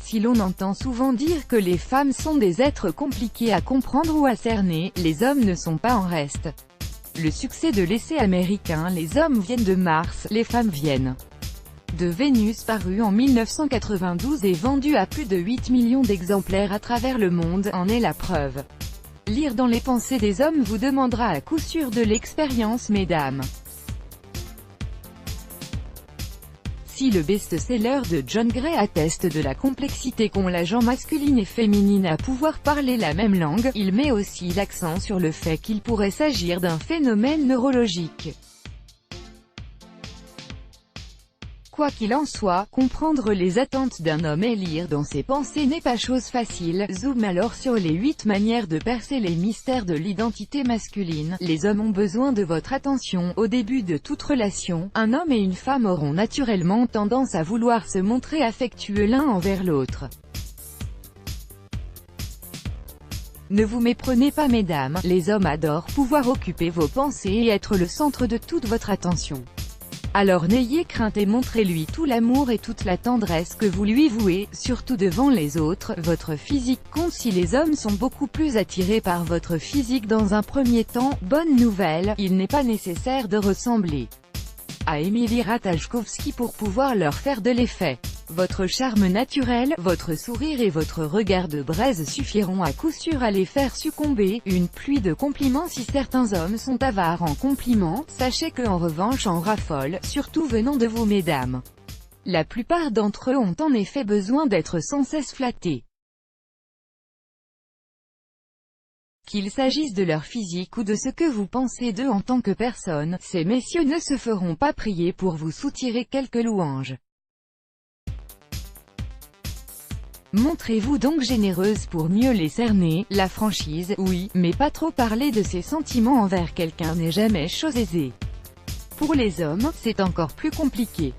Si l'on entend souvent dire que les femmes sont des êtres compliqués à comprendre ou à cerner, les hommes ne sont pas en reste. Le succès de l'essai américain Les hommes viennent de Mars, les femmes viennent de Vénus, paru en 1992 et vendu à plus de 8 millions d'exemplaires à travers le monde, en est la preuve. Lire dans les pensées des hommes vous demandera à coup sûr de l'expérience, mesdames. Si le best-seller de John Gray atteste de la complexité qu'ont la gent masculine et féminine à pouvoir parler la même langue, il met aussi l'accent sur le fait qu'il pourrait s'agir d'un phénomène neurologique. Quoi qu'il en soit, comprendre les attentes d'un homme et lire dans ses pensées n'est pas chose facile. Zoom alors sur les 8 manières de percer les mystères de l'identité masculine. Les hommes ont besoin de votre attention. Au début de toute relation, un homme et une femme auront naturellement tendance à vouloir se montrer affectueux l'un envers l'autre. Ne vous méprenez pas, mesdames, les hommes adorent pouvoir occuper vos pensées et être le centre de toute votre attention. Alors n'ayez crainte et montrez-lui tout l'amour et toute la tendresse que vous lui vouez, surtout devant les autres. Votre physique compte. Si les hommes sont beaucoup plus attirés par votre physique dans un premier temps, bonne nouvelle, il n'est pas nécessaire de ressembler à Emily Ratajkowski pour pouvoir leur faire de l'effet. Votre charme naturel, votre sourire et votre regard de braise suffiront à coup sûr à les faire succomber. Une pluie de compliments. Si certains hommes sont avares en compliments, sachez que en revanche en raffolent, surtout venant de vous, mesdames. La plupart d'entre eux ont en effet besoin d'être sans cesse flattés. Qu'il s'agisse de leur physique ou de ce que vous pensez d'eux en tant que personne, ces messieurs ne se feront pas prier pour vous soutirer quelques louanges. Montrez-vous donc généreuse pour mieux les cerner. La franchise, oui, mais pas trop parler de ses sentiments envers quelqu'un n'est jamais chose aisée. Pour les hommes, c'est encore plus compliqué.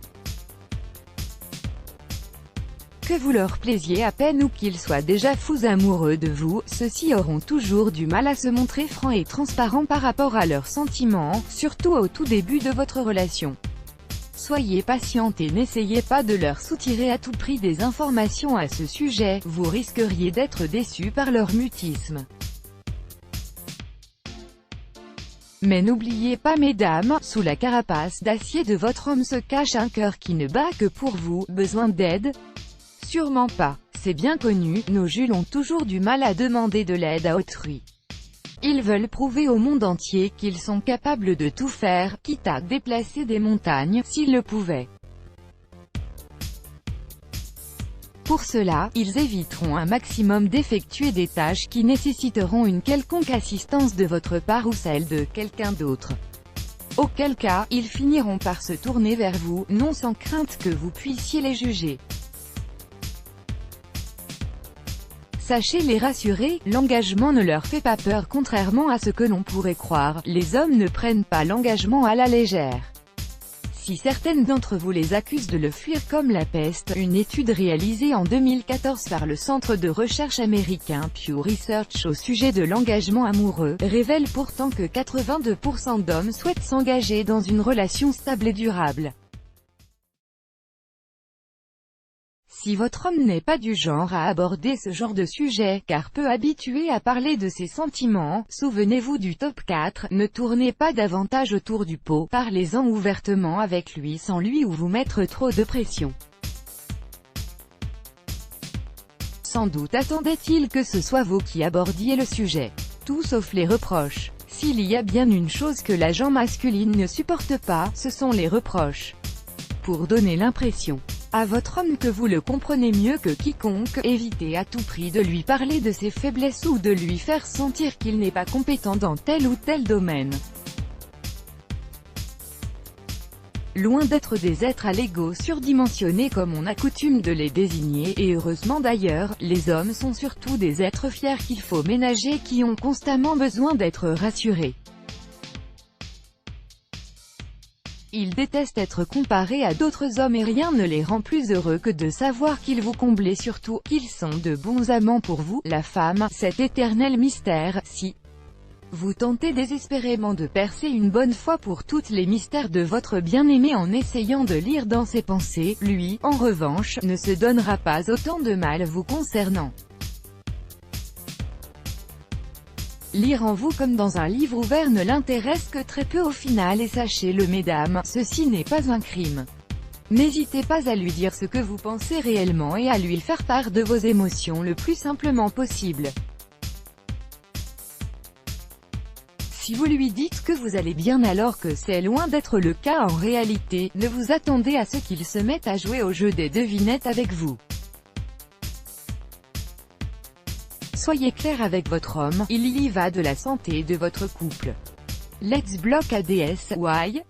Que vous leur plaisiez à peine ou qu'ils soient déjà fous amoureux de vous, ceux-ci auront toujours du mal à se montrer francs et transparents par rapport à leurs sentiments, surtout au tout début de votre relation. Soyez patiente et n'essayez pas de leur soutirer à tout prix des informations à ce sujet, vous risqueriez d'être déçus par leur mutisme. Mais n'oubliez pas, mesdames, sous la carapace d'acier de votre homme se cache un cœur qui ne bat que pour vous. Besoin d'aide? Sûrement pas. C'est bien connu, nos Jules ont toujours du mal à demander de l'aide à autrui. Ils veulent prouver au monde entier qu'ils sont capables de tout faire, quitte à déplacer des montagnes, s'ils le pouvaient. Pour cela, ils éviteront un maximum d'effectuer des tâches qui nécessiteront une quelconque assistance de votre part ou celle de quelqu'un d'autre. Auquel cas, ils finiront par se tourner vers vous, non sans crainte que vous puissiez les juger. Sachez les rassurer, l'engagement ne leur fait pas peur. Contrairement à ce que l'on pourrait croire, les hommes ne prennent pas l'engagement à la légère. Si certaines d'entre vous les accusent de le fuir comme la peste, une étude réalisée en 2014 par le centre de recherche américain Pew Research au sujet de l'engagement amoureux, révèle pourtant que 82% d'hommes souhaitent s'engager dans une relation stable et durable. Si votre homme n'est pas du genre à aborder ce genre de sujet, car peu habitué à parler de ses sentiments, souvenez-vous du top 4, ne tournez pas davantage autour du pot, parlez-en ouvertement avec lui sans lui ou vous mettre trop de pression. Sans doute attendait-il que ce soit vous qui abordiez le sujet. Tout sauf les reproches. S'il y a bien une chose que la gent masculine ne supporte pas, ce sont les reproches. Pour donner l'impression à votre homme que vous le comprenez mieux que quiconque, évitez à tout prix de lui parler de ses faiblesses ou de lui faire sentir qu'il n'est pas compétent dans tel ou tel domaine. Loin d'être des êtres à l'ego surdimensionné comme on a coutume de les désigner, et heureusement d'ailleurs, les hommes sont surtout des êtres fiers qu'il faut ménager qui ont constamment besoin d'être rassurés. Ils détestent être comparés à d'autres hommes et rien ne les rend plus heureux que de savoir qu'ils vous comblent et surtout, qu'ils sont de bons amants pour vous, la femme, cet éternel mystère. Si Vous tentez désespérément de percer une bonne fois pour toutes les mystères de votre bien-aimé en essayant de lire dans ses pensées. Lui, en revanche, ne se donnera pas autant de mal vous concernant. Lire en vous comme dans un livre ouvert ne l'intéresse que très peu au final, et sachez-le mesdames, ceci n'est pas un crime. N'hésitez pas à lui dire ce que vous pensez réellement et à lui faire part de vos émotions le plus simplement possible. Si vous lui dites que vous allez bien alors que c'est loin d'être le cas en réalité, ne vous attendez à ce qu'il se mette à jouer au jeu des devinettes avec vous. Soyez clair avec votre homme, il y va de la santé de votre couple. Let's block ADS, why?